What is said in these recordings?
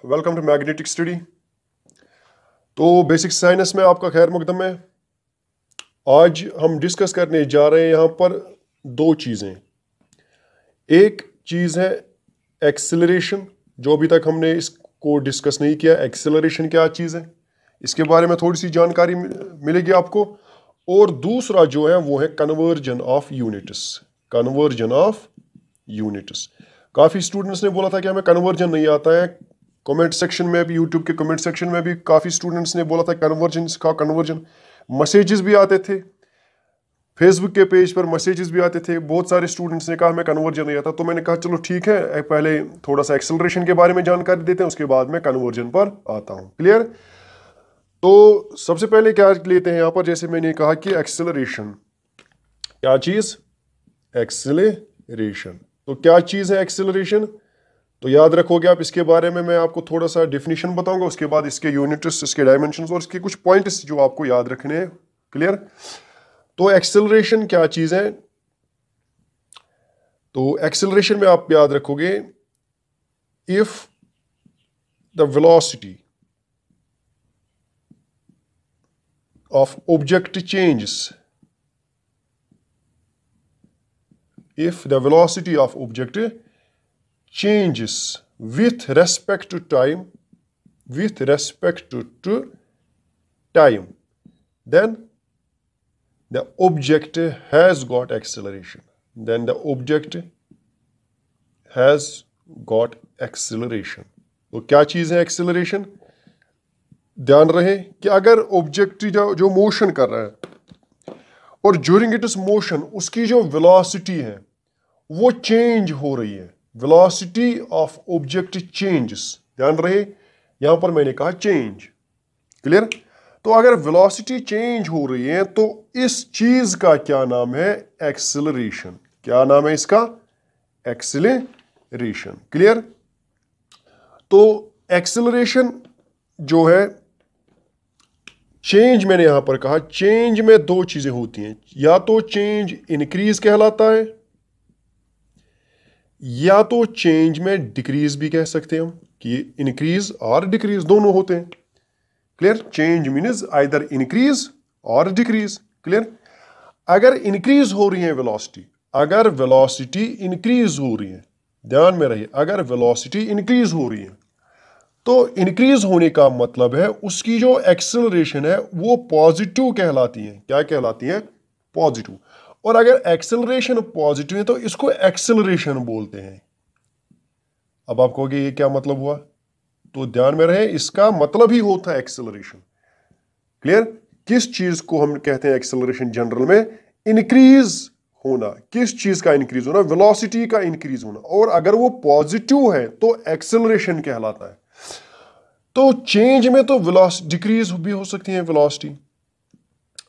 Welcome to magnetic study. तो basic science में आपका खैर मकदम है। आज हम डिस्कस करने जा रहे हैं यहाँ पर दो चीज़ें। एक चीज़ है एक्सेलरेशन, जो अभी तक हमने इसको डिस्कस नहीं किया। एक्सेलरेशन क्या चीज़ है, इसके बारे में थोड़ी सी जानकारी मिलेगी आपको। और दूसरा जो है वो है conversion of units. Conversion of units, काफ़ी स्टूडेंट्स ने बोला था कि हमें कन्वर्जन नहीं आता है। कमेंट सेक्शन में भी, यूट्यूब के कमेंट सेक्शन में भी काफ़ी स्टूडेंट्स ने बोला था कन्वर्जन का कन्वर्जन। मैसेजेस भी आते थे, फेसबुक के पेज पर मैसेजेस भी आते थे। बहुत सारे स्टूडेंट्स ने कहा हमें कन्वर्जन नहीं आता। तो मैंने कहा चलो ठीक है, पहले थोड़ा सा एक्सेलरेशन के बारे में जानकारी देते हैं, उसके बाद में कन्वर्जन पर आता हूँ। क्लियर? तो सबसे पहले क्या लेते हैं यहाँ पर, जैसे मैंने कहा कि एक्सेलरेशन क्या चीज़, एक्सेलरेशन। तो क्या चीज़ है एक्सेलरेशन, तो याद रखोगे आप। इसके बारे में मैं आपको थोड़ा सा डिफिनीशन बताऊंगा, उसके बाद इसके यूनिट्स, इसके डायमेंशंस और इसके कुछ पॉइंट्स जो आपको याद रखने हैं। क्लियर? तो एक्सेलरेशन क्या चीज़ है, तो एक्सेलरेशन में आप याद रखोगे, if the velocity of object changes, if the velocity of object changes with respect to time, then the object has got acceleration. Then the object has got acceleration. तो क्या चीज़ है एक्सेलरेशन? ध्यान रहे कि अगर ऑब्जेक्ट जो मोशन कर रहा है और ड्यूरिंग इट इज मोशन उसकी जो वेलोसिटी है वो चेंज हो रही है, वेलोसिटी ऑफ ऑब्जेक्ट चेंजेस। ध्यान रहे, यहां पर मैंने कहा चेंज। क्लियर? तो अगर वेलोसिटी चेंज हो रही है तो इस चीज का क्या नाम है, एक्सेलरेशन। क्या नाम है इसका, एक्सेलरेशन। क्लियर? तो एक्सेलरेशन जो है, चेंज मैंने यहां पर कहा, चेंज में दो चीजें होती हैं। या तो चेंज इंक्रीज कहलाता है, या तो चेंज में डिक्रीज भी कह सकते हैं हम, कि इंक्रीज और डिक्रीज दोनों होते हैं। Clear? Change means either increase और डिक्रीज। क्लियर? अगर इंक्रीज हो रही है वेलोसिटी, अगर वेलोसिटी इंक्रीज हो रही है, ध्यान में रहिए, अगर वेलोसिटी इंक्रीज हो रही है तो इंक्रीज होने का मतलब है उसकी जो एक्सेलरेशन है वो पॉजिटिव कहलाती है। क्या कहलाती है? पॉजिटिव। और अगर एक्सेलरेशन पॉजिटिव है तो इसको एक्सेलरेशन बोलते हैं। अब आप कहोगे ये क्या मतलब हुआ, तो ध्यान में रहे, इसका मतलब ही होता है एक्सेलरेशन। क्लियर? किस चीज को हम कहते हैं एक्सेलरेशन जनरल में, इंक्रीज होना। किस चीज का इंक्रीज होना? वेलोसिटी का इंक्रीज होना। और अगर वो पॉजिटिव है तो एक्सेलरेशन कहलाता है। तो चेंज में तो वेलोसिटी डिक्रीज भी हो सकती है वेलोसिटी।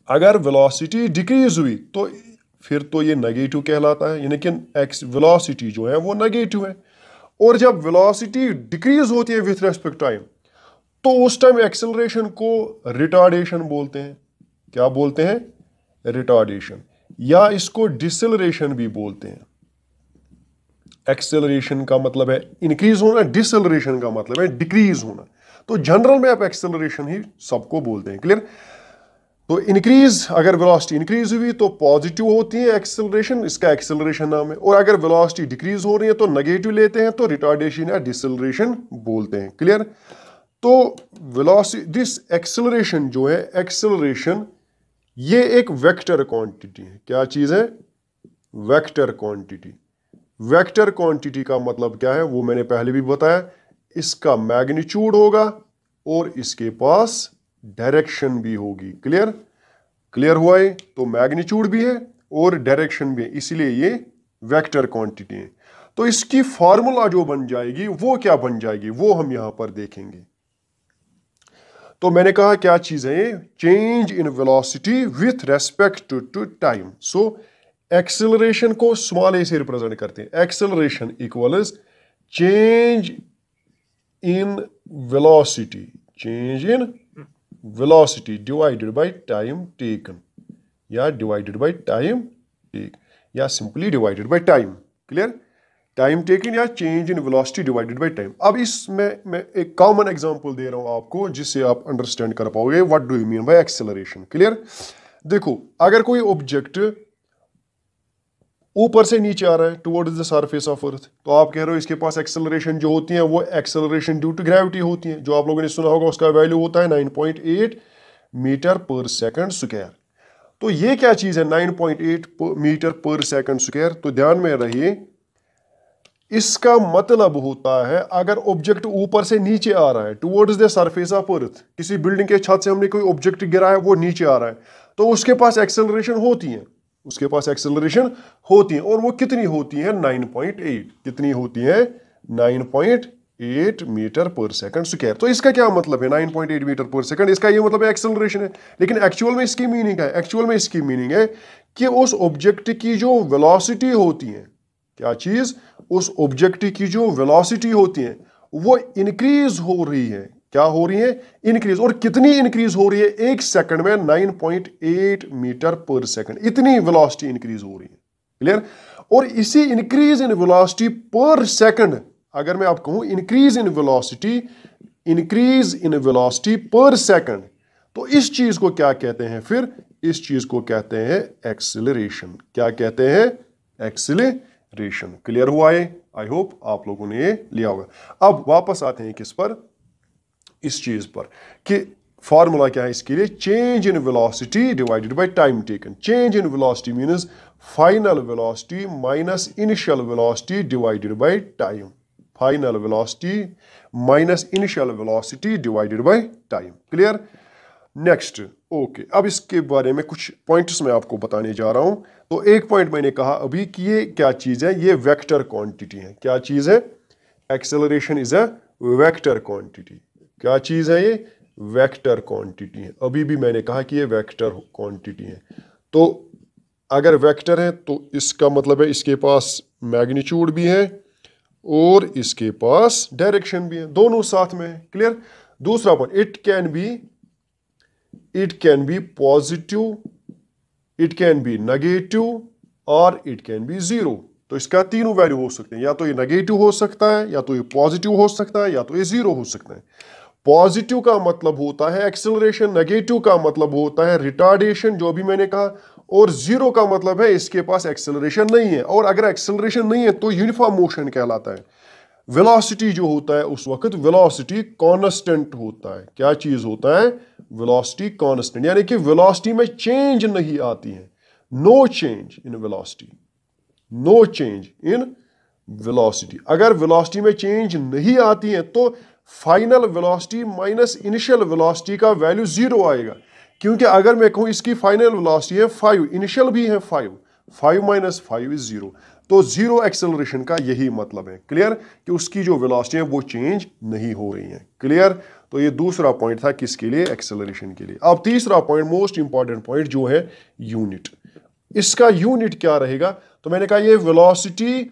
अगर वेलोसिटी डिक्रीज हुई तो फिर तो ये नेगेटिव कहलाता है, यानी कि वेलोसिटी जो है वो नेगेटिव है। और जब वेलोसिटी डिक्रीज होती है विथ रेस्पेक्ट टाइम, तो उस टाइम एक्सेलरेशन को रिटार्डेशन बोलते हैं। क्या बोलते हैं? रिटार्डेशन, या इसको डिसेलरेशन भी बोलते हैं। एक्सेलरेशन का मतलब है इंक्रीज होना, डिसेलरेशन का मतलब है डिक्रीज होना। तो जनरल में आप एक्सेलरेशन ही सबको बोलते हैं। क्लियर? तो इंक्रीज, अगर वेलोसिटी इंक्रीज हुई तो पॉजिटिव होती है एक्सेलरेशन, इसका एक्सेलरेशन नाम है। और अगर वेलोसिटी डिक्रीज हो रही है तो नेगेटिव लेते हैं, तो रिटार्डेशन या डिसेलरेशन बोलते हैं। क्लियर? तो वेलोसिटी, दिस एक्सेलरेशन जो है, एक्सेलरेशन ये एक वेक्टर क्वांटिटी है। क्या चीज है? Vector quantity. वेक्टर क्वांटिटी का मतलब क्या है वो मैंने पहले भी बताया। इसका मैग्नीट्यूड होगा और इसके पास डायरेक्शन भी होगी। क्लियर? क्लियर हुआ है? तो मैग्नीट्यूड भी है और डायरेक्शन भी है, इसीलिए ये वेक्टर क्वांटिटी है। तो इसकी फॉर्मूला जो बन जाएगी वो क्या बन जाएगी, वो हम यहां पर देखेंगे। तो मैंने कहा क्या चीज है, change in velocity with respect to time. So acceleration को स्मॉल ए से रिप्रेजेंट करते हैं। Acceleration equals change in velocity, change in velocity divided by time taken, या डिवाइडेड बाय टाइम टेक, या simply divided by time. Clear? Time taken या change in velocity divided by time. अब इसमें मैं एक कॉमन एग्जांपल दे रहा हूं आपको जिससे आप अंडरस्टैंड कर पाओगे what do you mean by acceleration. Clear? देखो, अगर कोई ऑब्जेक्ट ऊपर से नीचे आ रहा है towards the surface of earth, तो आप कह रहे हो इसके पास एक्सेलरेशन जो होती है वो एक्सेलरेशन ड्यू टू ग्रेविटी होती है, जो आप लोगों ने सुना होगा उसका वैल्यू होता है 9.8 मीटर पर सेकंड स्क्वायर। तो ये क्या चीज है 9.8 मीटर पर सेकंड स्क्वायर? तो ध्यान में रहिए, इसका मतलब होता है अगर ऑब्जेक्ट ऊपर से नीचे आ रहा है towards the surface of earth, किसी बिल्डिंग के छत से हमने कोई ऑब्जेक्ट गिरा है वो नीचे आ रहा है, तो उसके पास एक्सेलरेशन होती है, उसके पास एक्सेलरेशन होती है। और वो कितनी होती है? 9.8। कितनी होती है? 9.8 मीटर पर सेकंड स्क्वायर। तो इसका क्या मतलब है 9.8 मीटर पर सेकंड? इसका ये मतलब है एक्सेलरेशन है। लेकिन एक्चुअल में इसकी मीनिंग है, एक्चुअल में इसकी मीनिंग है कि उस ऑब्जेक्ट की जो वेलोसिटी होती है, क्या चीज? उस ऑब्जेक्ट की जो वेलोसिटी होती है वो इंक्रीज हो रही है। क्या हो रही है? इंक्रीज। और कितनी इंक्रीज हो रही है? एक सेकंड में 9.8 मीटर पर सेकंड, इतनी वेलोसिटी इंक्रीज हो रही है। क्लियर? और इसी इंक्रीज इन वेलोसिटी पर सेकंड, अगर मैं आपको कहूं इंक्रीज इन वेलोसिटी पर सेकंड, तो इस चीज को क्या कहते हैं? फिर इस चीज को कहते हैं एक्सीलरेशन। क्या कहते हैं? एक्सीलरेशन। क्लियर हुआ है? आई होप आप लोगों ने ये लिया होगा। अब वापस आते हैं किस पर? इस चीज पर कि फॉर्मूला क्या है इसके लिए? Change in velocity divided by time taken. Change in velocity means final velocity minus initial velocity divided by time. Final velocity minus initial velocity divided by time. Clear? Next, okay, अब इसके बारे में कुछ points मैं आपको बताने जा रहा हूं। तो एक पॉइंट मैंने कहा अभी कि ये क्या चीज है? ये वेक्टर क्वांटिटी है। क्या चीज है? Acceleration is a vector quantity. क्या चीज है ये? वेक्टर क्वांटिटी है। अभी भी मैंने कहा कि ये वेक्टर क्वांटिटी है। तो अगर वेक्टर है तो इसका मतलब है इसके पास मैग्नीट्यूड भी है और इसके पास डायरेक्शन भी है, दोनों साथ में है। क्लियर? दूसरा point, it can be positive, it can be negative और इट कैन बी जीरो। तो इसका तीनों वैल्यू हो सकते हैं, या तो ये नेगेटिव हो सकता है, या तो ये पॉजिटिव हो सकता है, या तो ये जीरो हो सकता है। पॉजिटिव का मतलब होता है एक्सेलरेशन, नेगेटिव का मतलब होता है रिटार्डेशन, जो भी मैंने कहा, और जीरो का मतलब है इसके पास एक्सेलरेशन नहीं है। और अगर एक्सेलरेशन नहीं है तो यूनिफॉर्म मोशन कहलाता है। वेलोसिटी जो होता है उस वक्त वेलोसिटी कांस्टेंट होता है। क्या चीज होता है? वेलोसिटी कांस्टेंट, यानी कि वेलोसिटी में चेंज नहीं आती है। No change in velocity, no change in velocity. अगर वेलोसिटी में चेंज नहीं आती है तो final velocity minus initial velocity का वैल्यू जीरो आएगा। क्योंकि अगर मैं कहूं इसकी फाइनल वेलोसिटी है 5, इनिशियल भी है 5 माइनस 5 इज जीरो, तो जीरो एक्सेलरेशन का यही मतलब है। क्लियर? कि उसकी जो वेलोसिटी है वो चेंज नहीं हो रही है। क्लियर? तो ये दूसरा पॉइंट था किसके लिए? एक्सेलरेशन के लिए। अब तीसरा पॉइंट, मोस्ट इंपॉर्टेंट पॉइंट, जो है यूनिट। इसका यूनिट क्या रहेगा? तो मैंने कहा ये वेलोसिटी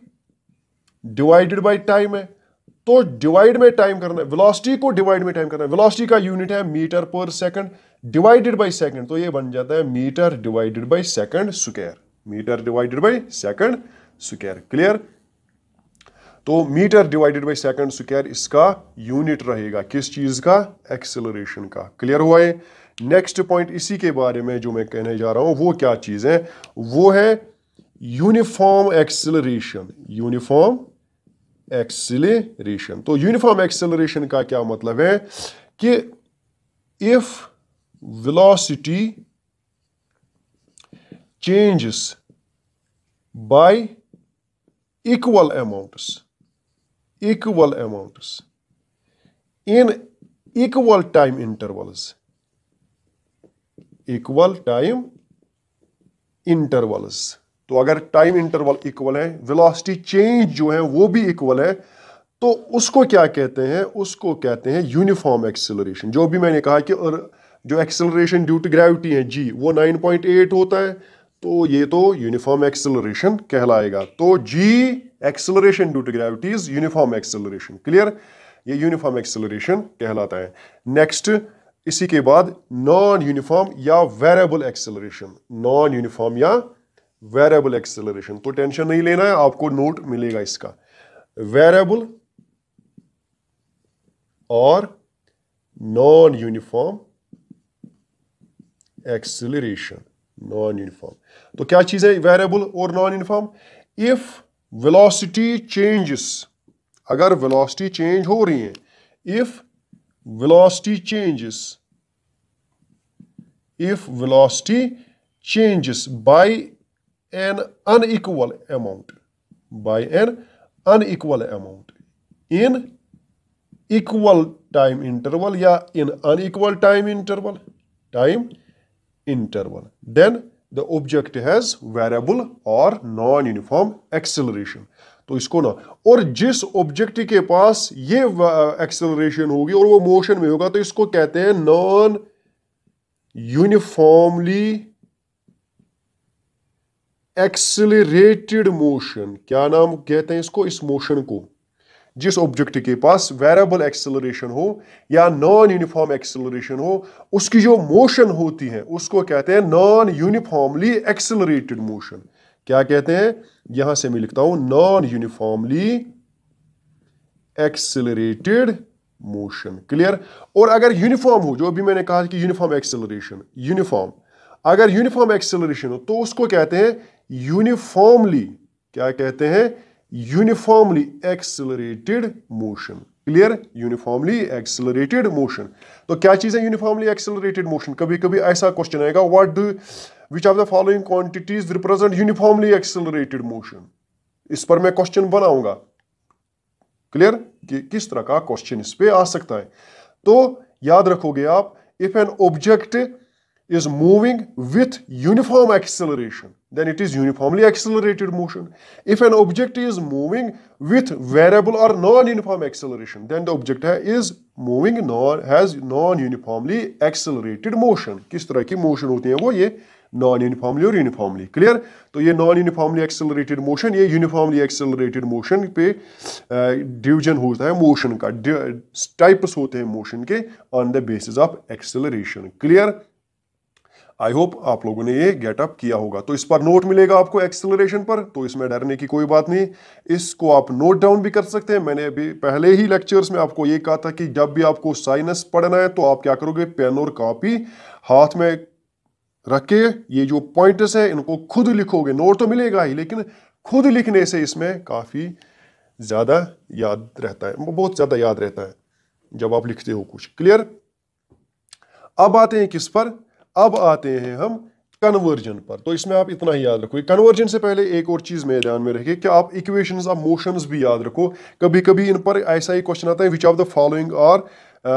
डिवाइडेड बाय टाइम है, तो डिवाइड में टाइम करना है, वेलोसिटी को डिवाइड में टाइम करना है। वेलोसिटी का यूनिट है मीटर पर सेकंड डिवाइडेड बाय सेकंड, तो ये बन जाता है metre divided by second square. Metre divided by second square. Clear? तो metre divided by second square इसका यूनिट रहेगा। किस चीज का? एक्सेलरेशन का। क्लियर हुआ है? नेक्स्ट पॉइंट इसी के बारे में जो मैं कहने जा रहा हूं वो क्या चीज है? वो है यूनिफॉर्म एक्सेलरेशन। Uniform acceleration. तो यूनिफॉर्म एक्सेलरेशन का क्या मतलब है कि if velocity changes by equal amounts in equal time intervals, तो अगर टाइम इंटरवल इक्वल है, वेलोसिटी चेंज जो है वो भी इक्वल है, तो उसको क्या कहते हैं? उसको कहते हैं यूनिफॉर्म एक्सेलरेशन। जो भी मैंने कहा कि जो एक्सेलरेशन ड्यू टू ग्रेविटी है जी, वो 9.8 होता है, तो ये तो यूनिफॉर्म एक्सेलरेशन कहलाएगा। तो g acceleration due to gravity is uniform acceleration. Clear? ये यूनिफॉर्म एक्सेलरेशन कहलाता है। नेक्स्ट, इसी के बाद नॉन यूनिफॉर्म या वेरिएबल एक्सेलरेशन। नॉन यूनिफॉर्म या वेरिएबल एक्सेलरेशन, तो टेंशन नहीं लेना है, आपको नोट मिलेगा इसका। वेरिएबल और non uniform acceleration. Non uniform तो क्या चीज है वेरिएबल और non uniform? If velocity changes, अगर वेलोसिटी चेंज हो रही है, if velocity changes, if velocity changes by an unequal amount, by an unequal amount in equal time interval या in unequal time interval, then the object has variable or non-uniform acceleration। तो इसको ना, और जिस object के पास ये acceleration होगी और वो मोशन में होगा तो इसको कहते हैं नॉन यूनिफॉर्मली एक्सेलरेटेड मोशन। क्या नाम कहते हैं इसको, इस मोशन को? जिस ऑब्जेक्ट के पास वेरिएबल एक्सेलरेशन हो या नॉन यूनिफॉर्म एक्सेलरेशन हो, उसकी जो मोशन होती है उसको कहते हैं नॉन यूनिफॉर्मली एक्सेलरेटेड मोशन। क्या कहते हैं? यहां से मैं लिखता हूं non uniformly accelerated motion. Clear? और अगर यूनिफॉर्म हो, जो अभी मैंने कहा कि यूनिफॉर्म एक्सेलरेशन, यूनिफॉर्म, अगर यूनिफॉर्म एक्सेलरेशन हो तो उसको कहते हैं यूनिफॉर्मली, क्या कहते हैं? Uniformly accelerated motion. Clear? Uniformly accelerated motion. तो क्या चीज है यूनिफॉर्मली एक्सेलरेटेड मोशन? कभी कभी ऐसा क्वेश्चन आएगा, what do which of the following quantities represent uniformly accelerated motion? इस पर मैं क्वेश्चन बनाऊंगा। क्लियर? कि किस तरह का क्वेश्चन इस पे आ सकता है। तो याद रखोगे आप, if an object is moving with uniform acceleration, then it is uniformly accelerated motion. If an object is moving with variable or non-uniform acceleration, then the object is moving has non-uniformly accelerated motion. किस तरह की motion होती है वो? ये non uniformly और uniformly. Clear? तो ये नॉन यूनिफॉर्मली एक्सेलरेटेड मोशन, ये यूनिफॉर्मली एक्सेलरेटेड मोशन पे डिवीजन होता है मोशन का, टाइप्स होते हैं मोशन के on the basis of acceleration. Clear? I hope आप लोगों ने ये गेटअप किया होगा। तो इस पर नोट मिलेगा आपको एक्सेलरेशन पर, तो इसमें डरने की कोई बात नहीं, इसको आप नोट डाउन भी कर सकते हैं। मैंने अभी पहले ही लेक्चर्स में आपको ये कहा था कि जब भी आपको साइनस पढ़ना है तो आप क्या करोगे, पेन और कॉपी हाथ में रख के ये जो पॉइंट्स है इनको खुद लिखोगे। नोट तो मिलेगा ही, लेकिन खुद लिखने से इसमें काफ़ी ज़्यादा याद रहता है, बहुत ज़्यादा याद रहता है जब आप लिखते हो कुछ। क्लियर? अब आते हैं किस पर? अब आते हैं हम कन्वर्जन पर। तो इसमें आप इतना ही याद रखो। कन्वर्जन से पहले एक और चीज में ध्यान में रखिए कि आप इक्वेशंस ऑफ मोशंस भी याद रखो। कभी कभी इन पर ऐसा ही क्वेश्चन आता है, which of the following are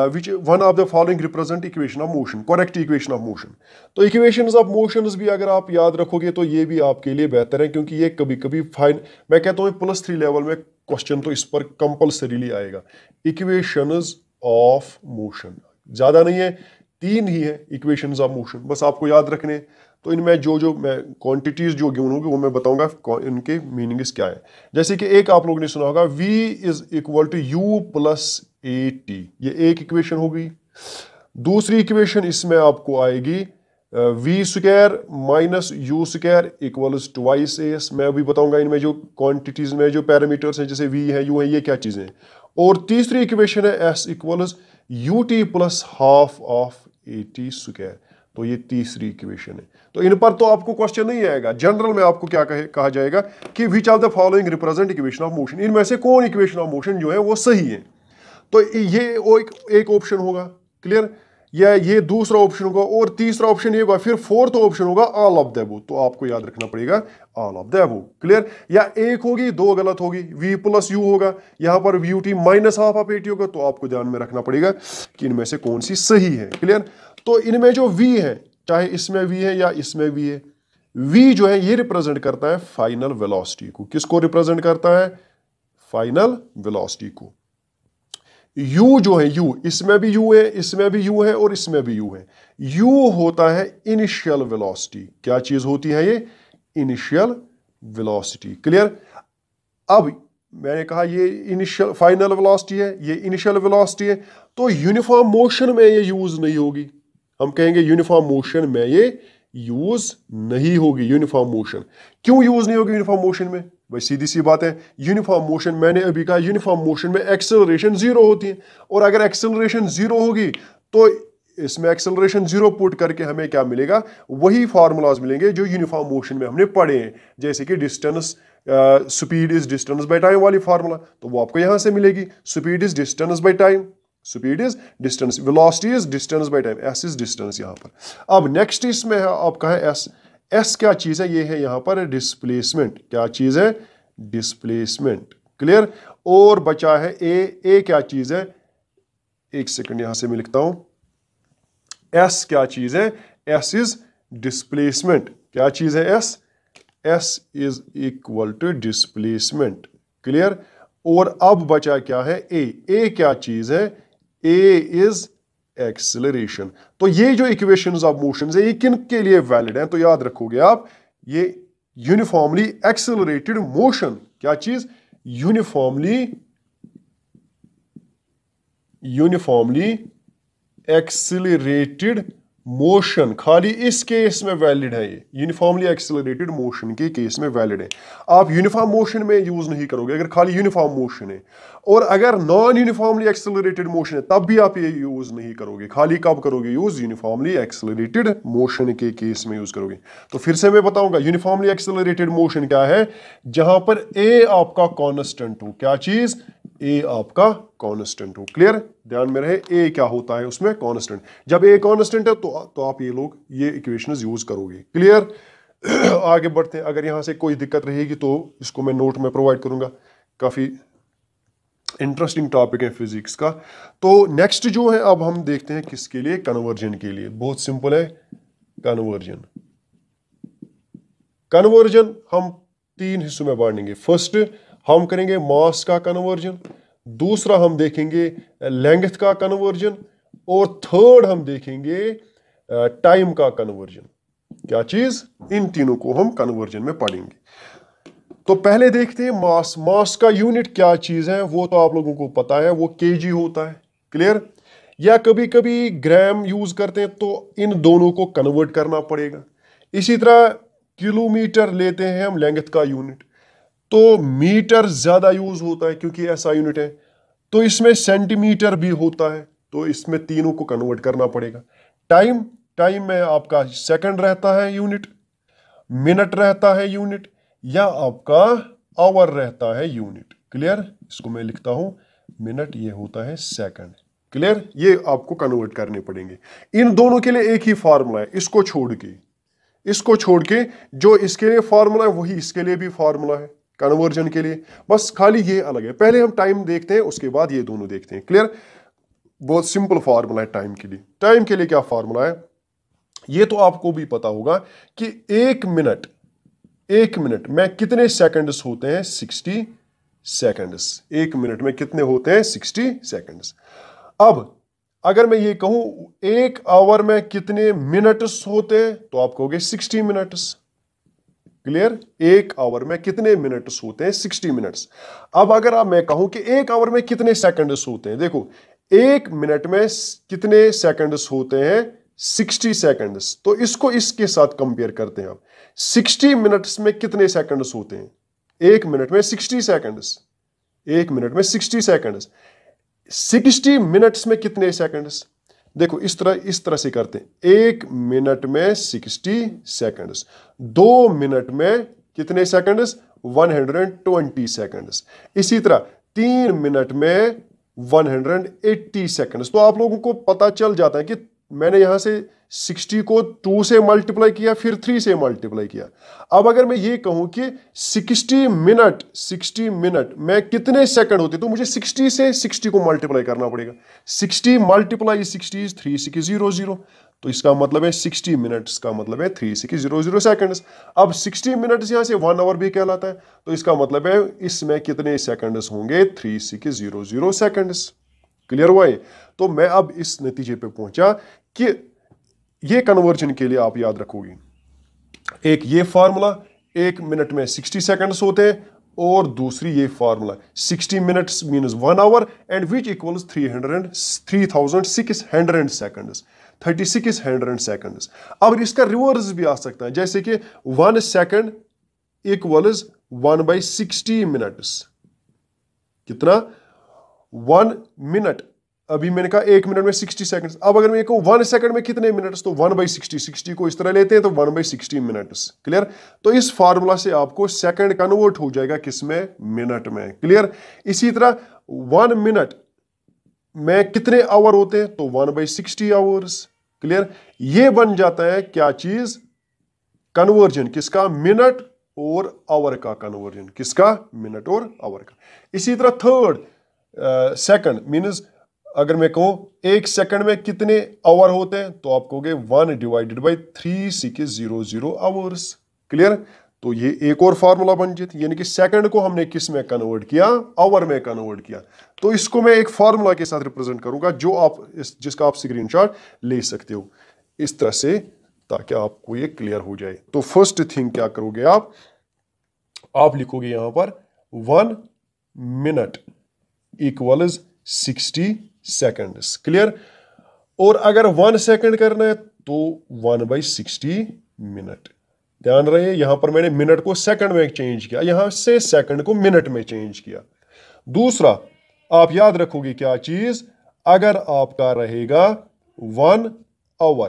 which one of the following represent equation of motion, correct equation of motion. तो इक्वेशंस ऑफ मोशंस भी अगर आप याद रखोगे तो ये भी आपके लिए बेहतर है, क्योंकि ये कभी कभी मैं कहता हूँ +3 लेवल में क्वेश्चन तो इस पर कंपल्सरीली आएगा। इक्वेशंस ऑफ मोशन ज्यादा नहीं है, 3 ही है इक्वेशंस ऑफ मोशन, बस आपको याद रखने। तो इनमें जो मैं क्वांटिटीज जो गिवन होगी वो मैं बताऊंगा इनके मीनिंग्स क्या है। जैसे कि एक आप लोगों ने सुना होगा v = u + at, ये एक इक्वेशन होगी। दूसरी इक्वेशन इसमें आपको आएगी v² - u² = 2as। मैं अभी बताऊंगा इनमें जो क्वांटिटीज में जो पैरामीटर्स हैं, जैसे v है, u है, ये क्या चीजें हैं। और तीसरी इक्वेशन है s = ut + ½ of at²। तो ये तीसरी इक्वेशन है। तो इन पर तो आपको क्वेश्चन नहीं आएगा। जनरल में आपको क्या कहा जाएगा कि विच of the following represent equation of motion, इनमें से कौन इक्वेशन ऑफ मोशन जो है वो सही है। तो ये एक ऑप्शन होगा। क्लियर? या ये दूसरा ऑप्शन होगा, और तीसरा ऑप्शन ये होगा, फिर फोर्थ ऑप्शन होगा ऑल ऑफ द अबव। तो आपको याद रखना पड़ेगा all of the above. Clear? या एक होगी, 2 गलत होगी, v + u होगा, यहां पर ut - ½ of at होगा। तो आपको ध्यान में रखना पड़ेगा कि इनमें से कौन सी सही है। क्लियर? तो इनमें जो v है, चाहे इसमें v है या इसमें v है, v जो है ये रिप्रेजेंट करता है फाइनल वेलोसिटी को। किसको रिप्रेजेंट करता है? फाइनल वेलोसिटी को। u जो है, u, इसमें भी u है, इसमें भी u है और इसमें भी u है। u होता है इनिशियल वेलोसिटी। क्या चीज होती है ये? Initial velocity. क्लियर? अब मैंने कहा ये इनिशियल फाइनल वेलोसिटी है, ये इनिशियल वेलोसिटी है। तो यूनिफॉर्म मोशन में ये यूज नहीं होगी। हम कहेंगे यूनिफॉर्म मोशन में ये यूज नहीं होगी। यूनिफॉर्म मोशन क्यों यूज नहीं होगी यूनिफॉर्म मोशन में? भाई सीधी सी बात है, यूनिफॉर्म मोशन, मैंने अभी कहा यूनिफॉर्म मोशन में एक्सेलरेशन 0 होती है, और अगर एक्सेलरेशन 0 होगी तो इसमें एक्सेलरेशन 0 पुट करके हमें क्या मिलेगा, वही फार्मूलाज मिलेंगे जो यूनिफॉर्म मोशन में हमने पढ़े हैं, जैसे कि distance, speed is distance by time वाली फार्मूला, तो वो आपको यहां से मिलेगी, speed is distance by time, speed is distance, velocity is distance by time, S is distance यहां पर। अब नेक्स्ट इसमें है आपका है एस, एस क्या चीज है, ये है यहां पर डिस्प्लेसमेंट, क्या चीज है, डिस्प्लेसमेंट, क्लियर। और बचा है ए क्या चीज है, एक सेकंड यहां से मैं लिखता हूं, एस क्या चीज है, एस इज डिस्प्लेसमेंट, क्या चीज है S, S is equal to displacement, clear. और अब बचा क्या है ए क्या चीज है, ए इज एक्सेलरेशन। तो ये जो इक्वेशंस ऑफ मोशंस है ये किन के लिए वैलिड है, तो याद रखोगे आप, ये यूनिफॉर्मली एक्सेलरेटेड मोशन, क्या चीज, यूनिफॉर्मली एक्सेलरेटेड मोशन, खाली इस केस में वैलिड है, ये यूनिफॉर्मली एक्सेलरेटेड मोशन के केस में वैलिड है। आप यूनिफॉर्म मोशन में यूज नहीं करोगे अगर खाली यूनिफॉर्म मोशन है, और अगर नॉन यूनिफॉर्मली एक्सेलरेटेड मोशन है तब भी आप ये यूज नहीं करोगे, खाली कब करोगे यूज, यूनिफॉर्मली एक्सेलरेटेड मोशन के केस में यूज करोगे। तो फिर से मैं बताऊंगा यूनिफॉर्मली एक्सेलरेटेड मोशन क्या है, जहां पर ए आपका कांस्टेंट हो, क्या चीज, ए आपका कांस्टेंट हो, क्लियर, ध्यान में रहे ए क्या होता है उसमें, कांस्टेंट। जब ए कांस्टेंट है तो आप ये इक्वेशंस यूज करोगे, क्लियर। आगे बढ़ते हैं, अगर यहां से कोई दिक्कत रहेगी तो इसको मैं नोट में प्रोवाइड करूंगा, काफी इंटरेस्टिंग टॉपिक है फिजिक्स का। तो नेक्स्ट जो है अब हम देखते हैं किसके लिए, कन्वर्जन के लिए, बहुत सिंपल है कन्वर्जन। कन्वर्जन हम 3 हिस्सों में बांटेंगे, फर्स्ट हम करेंगे मास का कन्वर्जन, दूसरा हम देखेंगे लेंथ का कन्वर्जन, और थर्ड हम देखेंगे टाइम का कन्वर्जन। क्या चीज, इन तीनों को हम कन्वर्जन में पढ़ेंगे। तो पहले देखते हैं मास। मास का यूनिट क्या चीज है वो तो आप लोगों को पता है, वो केजी होता है, क्लियर। या कभी कभी ग्राम यूज करते हैं, तो इन दोनों को कन्वर्ट करना पड़ेगा। इसी तरह किलोमीटर लेते हैं हम लेंथ का यूनिट, तो मीटर ज्यादा यूज होता है क्योंकि ऐसा यूनिट है। तो इसमें सेंटीमीटर भी होता है, तो इसमें तीनों को कन्वर्ट करना पड़ेगा। टाइम में आपका सेकंड रहता है यूनिट, मिनट रहता है यूनिट, या आपका आवर रहता है यूनिट, क्लियर। इसको मैं लिखता हूं मिनट, ये होता है सेकंड, क्लियर। ये आपको कन्वर्ट करने पड़ेंगे। इन दोनों के लिए एक ही फार्मूला है, इसको छोड़ के जो इसके लिए फार्मूला है वही इसके लिए भी फार्मूला है कन्वर्जन के लिए, बस खाली ये अलग है। पहले हम टाइम देखते हैं, उसके बाद ये दोनों देखते हैं, क्लियर। बहुत सिंपल फार्मूला है टाइम के लिए। टाइम के लिए क्या फार्मूला है, ये तो आपको भी पता होगा कि एक मिनट में कितने सेकंड्स होते हैं, 60 सेकंड्स। एक मिनट में कितने होते हैं, 60 सेकंड्स। अब अगर मैं ये कहूं एक आवर में कितने मिनट्स होते हैं, तो आप कहोगे 60 मिनट्स, क्लियर। एक आवर में कितने मिनट्स होते हैं, 60 मिनट्स। अब अगर मैं कहूं कि एक आवर में कितने सेकंड्स होते हैं, देखो एक मिनट में कितने सेकंड्स होते हैं, 60 सेकंड्स। तो इसको इसके साथ कंपेयर करते हैं आप, 60 मिनट्स में कितने सेकंड्स होते हैं, एक मिनट में 60 सेकंड्स, एक मिनट में 60 सेकंड्स। 60 मिनट्स में कितने सेकंड्स, देखो इस तरह से करते हैं, एक मिनट में 60 सेकंड्स, 2 मिनट में कितने सेकंड्स, 120 सेकंड्स। इसी तरह 3 मिनट में 180 सेकंड्स। तो आप लोगों को पता चल जाता है कि मैंने यहां से 60 को 2 से मल्टीप्लाई किया, फिर 3 से मल्टीप्लाई किया। अब अगर मैं ये कहूं कि 60 मिनट में कितने सेकंड होते, तो मुझे 60 से 60 को मल्टीप्लाई करना पड़ेगा। 60 मल्टीप्लाई 60 3600, तो इसका मतलब है 60 मिनट्स का मतलब है 3600 सेकंड्स। अब 60 मिनट्स यहां से 1 आवर भी कहलाता है, तो इसका मतलब है इसमें कितने सेकंड्स होंगे, 3600 सेकंड्स, क्लियर हुआ है। तो मैं अब इस नतीजे पे पहुंचा कि ये कन्वर्जन के लिए आप याद रखोगे, एक ये फार्मूला, एक मिनट में 60 सेकंड्स होते हैं, और दूसरी ये formula 60 minutes means 1 our and which equals 3600 seconds, 3600 seconds. अब इसका रिवर्स भी आ सकता है, जैसे कि 1 सेकंड इक्वल्स 1/60 मिनट्स। कितना? 1 मिनट। अभी मैंने कहा 1 मिनट में 60 सेकंड्स। अब अगर मैं कहूँ 1 सेकंड में कितने मिनट्स, तो 1/60, 60 को इस तरह लेते हैं तो 1/60 मिनट्स। क्लियर? तो इस फार्मूला से आपको सेकंड कन्वर्ट हो जाएगा किसमें? मिनट में। क्लियर? इसी तरह 1 मिनट में कितने आवर होते हैं, तो 1/60 आवर्स। क्लियर? ये बन जाता है क्या चीज? कन्वर्जन किसका? मिनट और आवर का कन्वर्जन। किसका? मिनट और आवर का। इसी तरह थर्ड सेकंड मीन्स अगर मैं कहूं 1 सेकंड में कितने आवर होते हैं, तो आप कहोगे 1/3600 आवर्स। क्लियर? तो ये एक और फार्मूला बन जाती, यानी कि सेकंड को हमने किस में कन्वर्ट किया? आवर में कन्वर्ट किया। तो इसको मैं एक फार्मूला के साथ रिप्रेजेंट करूंगा जो आप जिसका आप स्क्रीनशॉट ले सकते हो इस तरह से, ताकि आपको ये क्लियर हो जाए। तो फर्स्ट थिंग क्या करोगे आप लिखोगे यहां पर 1 मिनट इक्वल्स 60 सेकंड्स। क्लियर? और अगर 1 सेकंड करना है तो 1/60 मिनट। ध्यान रहे यहां पर मैंने मिनट को सेकंड में चेंज किया, यहां से सेकंड को मिनट में चेंज किया। दूसरा आप याद रखोगे क्या चीज? अगर आपका रहेगा 1 आवर,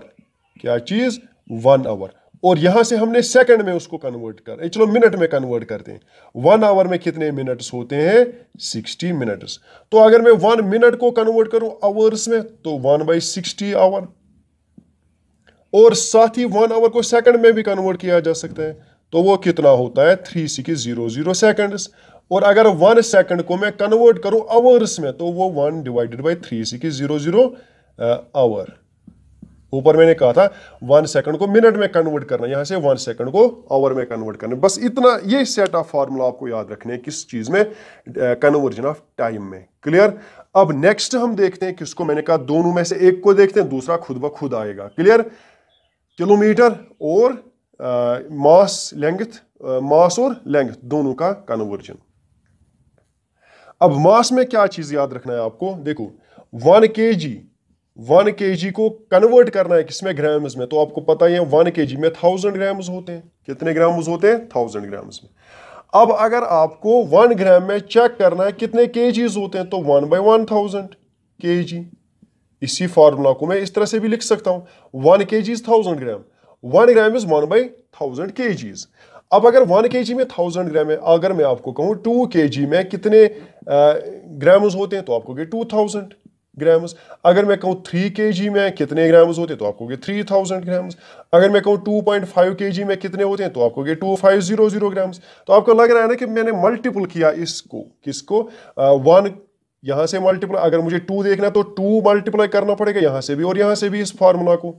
क्या चीज? 1 आवर, और यहां से हमने सेकंड में उसको कन्वर्ट कर, चलो मिनट में कन्वर्ट करते हैं। 1 आवर में कितने मिनट्स होते हैं? 60 मिनट्स। तो अगर मैं 1 मिनट को कन्वर्ट करूं आवर्स में, तो 1/60 आवर, और साथ ही 1 आवर को सेकंड में भी कन्वर्ट किया जा सकता है, तो वो कितना होता है? 3600 सेकंड्स। और अगर 1 सेकंड को मैं कन्वर्ट करूं आवर्स में, तो वो 1/3600 आवर। ऊपर मैंने कहा था 1 सेकंड को मिनट में कन्वर्ट करना, यहां से 1 सेकंड को आवर में कन्वर्ट करना। बस इतना, ये सेट ऑफ फार्मूला आपको याद रखने हैं किस चीज में? कन्वर्जन ऑफ टाइम में। क्लियर? अब नेक्स्ट हम देखते हैं किसको, मैंने कहा दोनों में से एक को देखते हैं, दूसरा खुद ब खुद आएगा। क्लियर? किलोमीटर और मास लेंथ, मास और लेंथ दोनों का कन्वर्जन। अब मास में क्या चीज याद रखना है आपको? देखो 1 kg को कन्वर्ट करना है किसमें? ग्राम्स में। तो आपको पता ही है 1 kg में 1000 ग्राम्स होते हैं। कितने ग्राम्स होते हैं? 1000 ग्राम्स में। अब अगर आपको 1 ग्राम में चेक करना है कितने केजीज होते हैं, तो 1/1000 kg। इसी फार्मूला को मैं इस तरह से भी लिख सकता हूं, 1 kg is 1000 gram, 1 gram is 1/1000 kgs। अब अगर 1 kg में 1000 ग्राम है, अगर मैं आपको कहूं 2 kg में कितने ग्राम्स होते हैं, तो आपको 2000 ग्राम्स। अगर मैं कहूं 3 kg में कितने ग्राम्स होते हैं, तो आपको 3000 ग्राम्स। अगर मैं कहूं 2.5 kg में कितने होते हैं, तो आपको 2500 ग्राम्स। तो आपको लग रहा है ना कि मैंने मल्टीपल किया इसको, किसको? 1 यहां से मल्टीप्लाई, अगर मुझे 2 देखना है तो 2 मल्टीप्लाई करना पड़ेगा यहां से भी और यहां से भी इस फार्मूला को।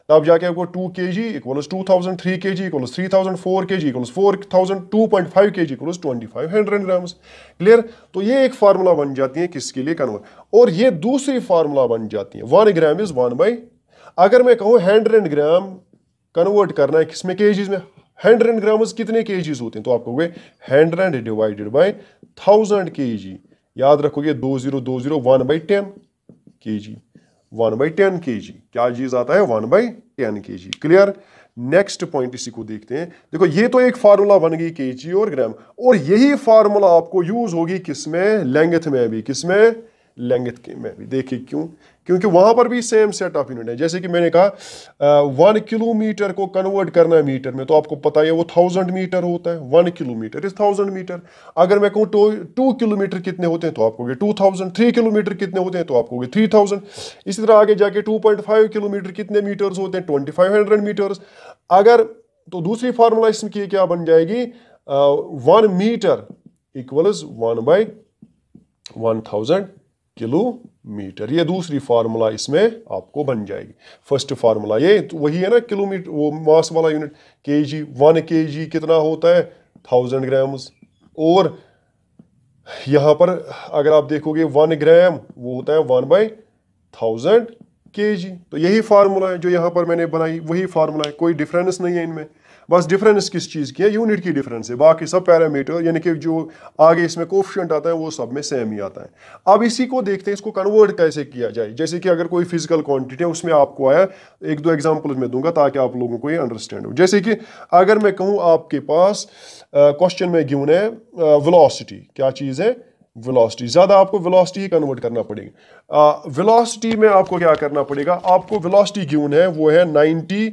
तब जाके आपको 2 kg equals 2000, 3 kg equals 3000, 4 kg equals 4000, 2.5 kg equals 2500 grams. Clear? तो ये एक फार्मूला बन जाती है किसके लिए? कन्वर्ट। और ये दूसरी फार्मूला बन जाती है 1 ग्राम इज 1 अगर मैं कहूं 100 ग्राम कन्वर्ट करना है किसमें? केजीज में। 100 ग्राम्स कितने केजीज होते हैं, तो आप कहोगे 100 डिवाइडेड बाय 1000 kg। याद रखोगे 2020 1/10 kg, 1/10 kg। क्या चीज आता है? 1/10 kg। क्लियर? नेक्स्ट पॉइंट इसी को देखते हैं। देखो ये तो एक फार्मूला बन गई केजी और ग्राम, और यही फार्मूला आपको यूज होगी किसमें? लेंथ में भी। किसमें? लेंथ में भी। देखिए क्यों? क्योंकि वहां पर भी सेम सेट ऑफ यूनिट है। जैसे कि मैंने कहा 1 किलोमीटर को कन्वर्ट करना है मीटर में, तो आपको पता है वो 1000 मीटर होता है। 1 किलोमीटर इज 1000 मीटर। अगर मैं कहूँ 2 किलोमीटर कितने होते हैं, तो आपको 2000। 3 किलोमीटर कितने होते हैं, तो आपको 3000। इसी तरह आगे जाके 2.5 किलोमीटर कितने मीटर्स होते हैं? 2500 मीटर्स। अगर तो दूसरी फार्मूला इसकी क्या बन जाएगी? 1 मीटर इक्वल्स 1/1000 किलोमीटर। ये दूसरी फार्मूला इसमें आपको बन जाएगी। फर्स्ट फार्मूला ये तो वही है ना, किलोमीटर वो मास वाला यूनिट, केजी। 1 kg कितना होता है? 1000 ग्राम्स। और यहां पर अगर आप देखोगे 1 ग्राम वो होता है 1/1000 kg। तो यही फार्मूला है जो यहां पर मैंने बनाई, वही फार्मूला है, कोई डिफरेंस नहीं है इनमें। बस डिफरेंस किस चीज़ की है, यूनिट की डिफरेंस है, बाकी सब पैरामीटर यानी कि जो आगे इसमें कोफिशिएंट आता है वो सब में सेम ही आता है। अब इसी को देखते हैं इसको कन्वर्ट कैसे किया जाए। जैसे कि अगर कोई फिजिकल क्वांटिटी है उसमें आपको आया, एक दो एग्जांपल्स में दूंगा ताकि आप लोगों को ये अंडरस्टैंड हो। जैसे कि अगर मैं कहूँ आपके पास क्वेश्चन में गिवन है वेलोसिटी, क्या चीज़ है, वेलोसिटी। ज़्यादा आपको वेलोसिटी ही कन्वर्ट करना पड़ेगा। वेलोसिटी में आपको क्या करना पड़ेगा, आपको वेलोसिटी गिवन है वो है 90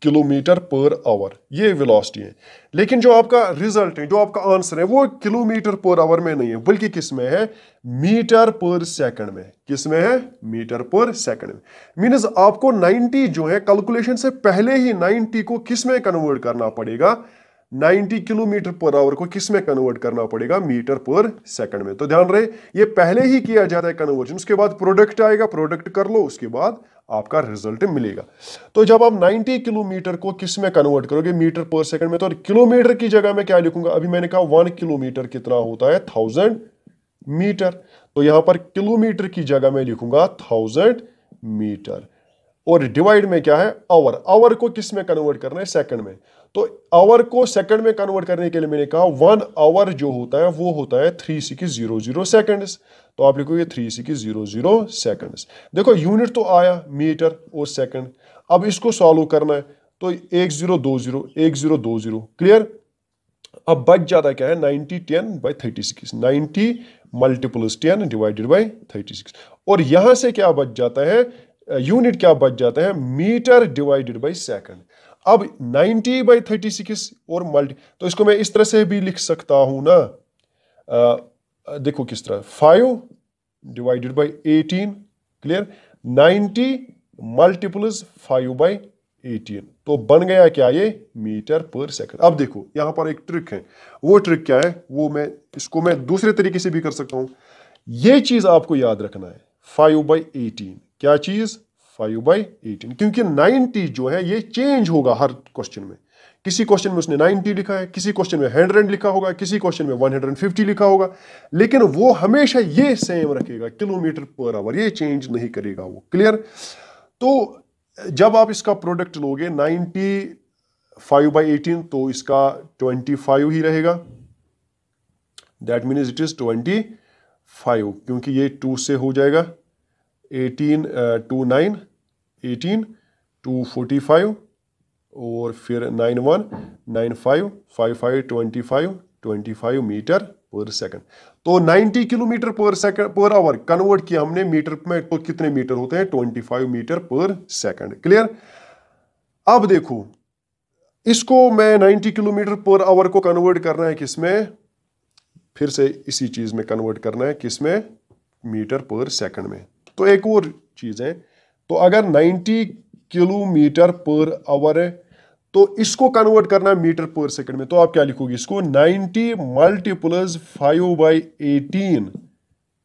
किलोमीटर पर आवर, ये वेलोसिटी है। लेकिन जो आपका रिजल्ट है, जो आपका आंसर है वो किलोमीटर पर आवर में नहीं है, बल्कि किस में है, मीटर पर सेकंड में। किस में है, मीटर पर सेकंड में। मीन्स आपको 90 जो है कैलकुलेशन से पहले ही 90 को किस में कन्वर्ट करना पड़ेगा, 90 किलोमीटर पर आवर को किस में कन्वर्ट करना पड़ेगा, मीटर पर सेकंड में। तो ध्यान रहे ये पहले ही किया जाता है कन्वर्जन, उसके बाद प्रोडक्ट आएगा, प्रोडक्ट कर लो, उसके बाद आपका रिजल्ट मिलेगा। तो जब आप 90 किलोमीटर को किस में कन्वर्ट करोगे, मीटर पर सेकंड में, तो किलोमीटर की जगह में क्या लिखूंगा, अभी मैंने कहा 1 किलोमीटर कितना होता है, 1000 मीटर। तो यहां पर किलोमीटर की जगह में लिखूंगा 1000 मीटर। और डिवाइड में क्या है, आवर। आवर को किस में कन्वर्ट करना है, सेकंड में। तो आवर को सेकंड में कन्वर्ट करने के लिए मैंने कहा 1 आवर जो होता है वो होता है 3600 सेकंड्स। तो आप लिखोगे 3600 सेकंड्स। देखो यूनिट तो आया मीटर और सेकंड। अब इसको सॉल्व करना है तो 1020 क्लियर। अब बच जाता क्या है, 90 10/36, 90 × 10 डिवाइडेड बाई 36। और यहां से क्या बच जाता है, यूनिट क्या बच जाता है, मीटर डिवाइडेड बाई सेकंड। अब 90/36 और मल्टी, तो इसको मैं इस तरह से भी लिख सकता हूं ना, देखो किस तरह, 5 डिवाइडेड बाई 18 क्लियर, 90 × 5/18। तो बन गया क्या, ये मीटर पर सेकंड। अब देखो यहां पर एक ट्रिक है, वो ट्रिक क्या है, वो इसको मैं दूसरे तरीके से भी कर सकता हूं। ये चीज आपको याद रखना है, 5/18, क्या चीज, 5/18, क्योंकि 90 जो है ये चेंज होगा हर क्वेश्चन में। किसी क्वेश्चन में उसने 90 लिखा है, किसी क्वेश्चन में 100 लिखा होगा, किसी क्वेश्चन में 150 लिखा होगा, लेकिन वो हमेशा ये सेम रखेगा, किलोमीटर पर आवर, ये चेंज नहीं करेगा वो, क्लियर। तो जब आप इसका प्रोडक्ट लोगे 90 5/18 तो इसका 25 ही रहेगा, दैट मीन्स इट इज 25, क्योंकि ये 2 से हो जाएगा, 18 2 9 18 2 45 और फिर 9 1 9 5 5 5 25 मीटर पर सेकंड। तो 90 किलोमीटर पर सेकंड पर आवर कन्वर्ट किया हमने मीटर में, तो कितने मीटर होते हैं, 25 मीटर पर सेकंड, क्लियर। अब देखो इसको मैं 90 किलोमीटर पर आवर को कन्वर्ट करना है किसमें, फिर से इसी चीज में कन्वर्ट करना है, किसमें, मीटर पर सेकंड में। तो एक और चीज है, तो अगर 90 किलोमीटर पर आवर है तो इसको कन्वर्ट करना है मीटर पर सेकंड में। तो आप क्या लिखोगे इसको, 90 × 5/18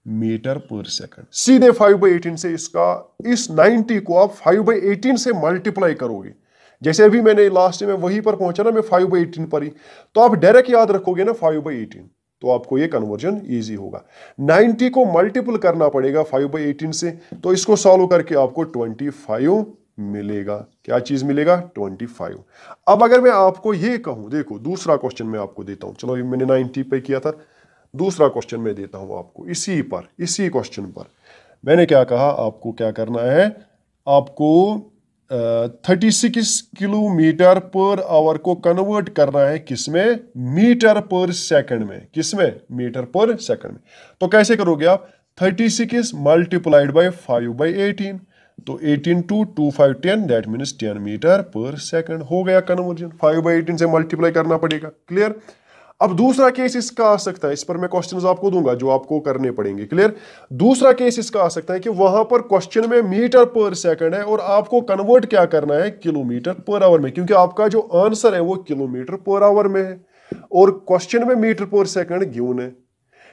मीटर पर सेकंड। सीधे 5/18 से इसका, इस 90 को आप 5/18 से मल्टीप्लाई करोगे। जैसे अभी मैंने लास्ट में वहीं पर पहुंचा ना, मैं 5/18 पर ही, तो आप डायरेक्ट याद रखोगे ना 5/18, तो आपको ये कन्वर्जन इजी होगा। 90 को मल्टीपल करना पड़ेगा 5/18 से, तो इसको सॉल्व करके आपको 25 मिलेगा। क्या चीज मिलेगा, 25। अब अगर मैं आपको ये कहूं, देखो दूसरा क्वेश्चन मैं आपको देता हूं, चलो मैंने 90 पे किया था, दूसरा क्वेश्चन मैं देता हूं आपको, इसी क्वेश्चन पर मैंने क्या कहा, आपको क्या करना है, आपको 36 किलोमीटर पर आवर को कन्वर्ट करना है किसमें, मीटर पर सेकंड में। किसमें, मीटर पर सेकंड में। तो कैसे करोगे आप, 36 मल्टीप्लाइड बाय 5/18, तो 18 2 2 5 10, दैट मीन्स 10 मीटर पर सेकंड। हो गया कन्वर्जन, 5/18 से मल्टीप्लाई करना पड़ेगा, क्लियर। अब दूसरा केस इसका आ सकता है, इस पर मैं क्वेश्चंस आपको दूंगा जो आपको करने पड़ेंगे, क्लियर। दूसरा केस इसका आ सकता है कि वहां पर क्वेश्चन में मीटर पर सेकंड है और आपको कन्वर्ट क्या करना है, किलोमीटर पर आवर में, क्योंकि आपका जो आंसर है वो किलोमीटर पर आवर में है और क्वेश्चन में मीटर पर सेकंड गिवन है।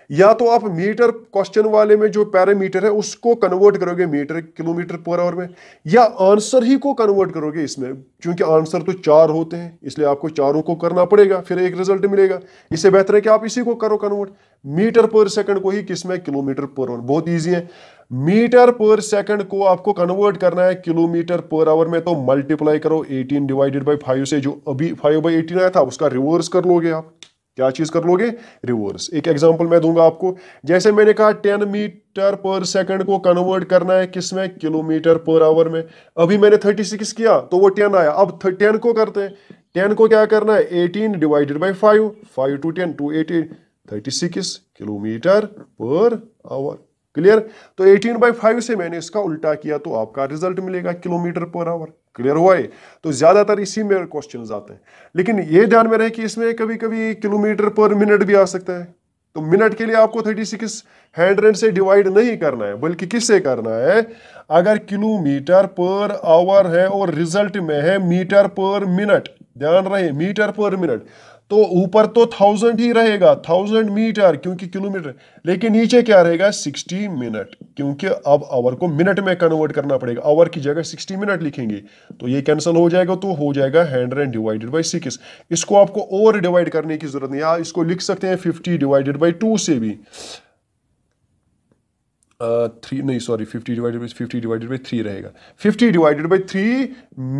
या तो आप मीटर क्वेश्चन वाले में जो पैरामीटर है उसको कन्वर्ट करोगे मीटर किलोमीटर पर आवर में, या आंसर ही को कन्वर्ट करोगे इसमें, क्योंकि आंसर तो 4 होते हैं इसलिए आपको चारों को करना पड़ेगा, फिर एक रिजल्ट मिलेगा। इससे बेहतर है कि आप इसी को करो कन्वर्ट, मीटर पर सेकंड को ही किसमें, किलोमीटर पर आवर। बहुत ईजी है। मीटर पर सेकंड को आपको कन्वर्ट करना है किलोमीटर पर आवर में, तो मल्टीप्लाई करो 18 डिवाइडेड बाई 5 से। जो अभी 5/18 आया था उसका रिवर्स कर लोगे आप। क्या चीज कर लोगे? रिवर्स। एक एग्जांपल मैं दूंगा आपको। जैसे मैंने कहा 10 मीटर पर सेकंड को कन्वर्ट करना है किसमें? किलोमीटर पर आवर में। अभी मैंने 36 किया तो वो 10 आया। अब 10 को करते हैं। 10 को क्या करना है? 18 divided by 5, 5 two 10 two 18, 36 kilometre per hour. Clear? तो 18/5 से मैंने इसका उल्टा किया तो आपका रिजल्ट मिलेगा किलोमीटर पर आवर। क्लियर हुआ है? तो ज्यादातर इसी में क्वेश्चंस आते हैं, लेकिन ये ध्यान में रहे कि इसमें कभी कभी किलोमीटर पर मिनट भी आ सकता है। तो मिनट के लिए आपको 36 100 से डिवाइड नहीं करना है, बल्कि किससे करना है? अगर किलोमीटर पर आवर है और रिजल्ट में है मीटर पर मिनट, ध्यान रहे मीटर पर मिनट, तो ऊपर तो 1000 ही रहेगा, 1000 मीटर क्योंकि किलोमीटर, लेकिन नीचे क्या रहेगा? 60 मिनट, क्योंकि अब आवर को मिनट में कन्वर्ट करना पड़ेगा। आवर की जगह 60 मिनट लिखेंगे तो ये कैंसिल हो जाएगा, तो हो जाएगा 100 डिवाइडेड बाई 6। इसको आपको और डिवाइड करने की जरूरत नहीं है, इसको लिख सकते हैं 50 डिवाइडेड बाई 2 से भी। 3 नहीं, सॉरी, 50 डिवाइडेड बाई 3 रहेगा। 50 divided by 3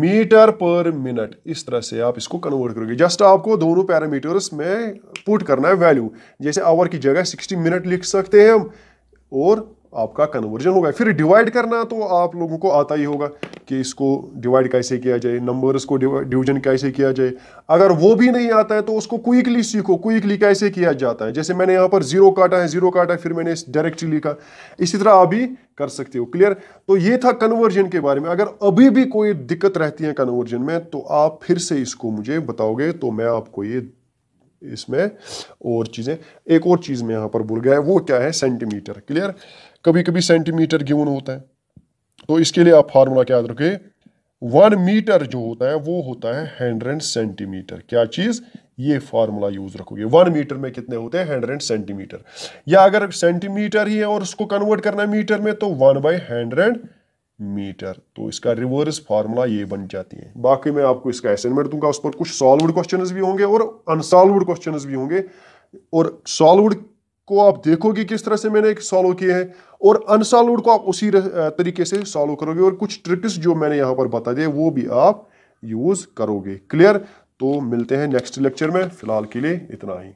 metre per minute. इस तरह से आप इसको कन्वर्ट करोगे। जस्ट आपको दोनों पैरामीटर्स में पुट करना है वैल्यू। जैसे आवर की जगह 60 मिनट लिख सकते हैं हम, और आपका कन्वर्जन होगा। फिर डिवाइड करना तो आप लोगों को आता ही होगा कि इसको डिवाइड कैसे किया जाए, नंबर्स को डिवीजन कैसे किया जाए। अगर वो भी नहीं आता है तो उसको क्विकली सीखो, क्विकली कैसे किया जाता है। जैसे मैंने यहाँ पर 0 काटा है, 0 काटा, फिर मैंने डायरेक्टली लिखा। इसी तरह आप भी कर सकते हो। क्लियर? तो ये था कन्वर्जन के बारे में। अगर अभी भी कोई दिक्कत रहती है कन्वर्जन में तो आप फिर से इसको मुझे बताओगे, तो मैं आपको ये इसमें और चीजें, एक और चीज मैं यहां पर भूल गया, वो क्या है? सेंटीमीटर। क्लियर? कभी कभी सेंटीमीटर गिवन होता है, तो इसके लिए आप फार्मूला क्या याद रखिए? 1 मीटर जो होता है वो होता है 100 सेंटीमीटर। क्या चीज? ये फार्मूला यूज रखोगे। 1 मीटर में कितने होते हैं? 100 सेंटीमीटर। या अगर सेंटीमीटर ही है और उसको कन्वर्ट करना है मीटर में, तो 1/100 मीटर। तो इसका रिवर्स फार्मूला ये बन जाती है। बाकी मैं आपको इसका असाइनमेंट दूंगा, उस पर कुछ सॉल्व्ड क्वेश्चंस भी होंगे और अनसॉल्व्ड क्वेश्चंस भी होंगे। और सॉल्व्ड को आप देखोगे किस तरह से मैंने सॉल्व किए हैं, और अनसॉल्व्ड को आप उसी तरीके से सॉल्व करोगे, और कुछ ट्रिक्स जो मैंने यहां पर बता दिए वो भी आप यूज करोगे। क्लियर? तो मिलते हैं नेक्स्ट लेक्चर में। फिलहाल के लिए इतना ही।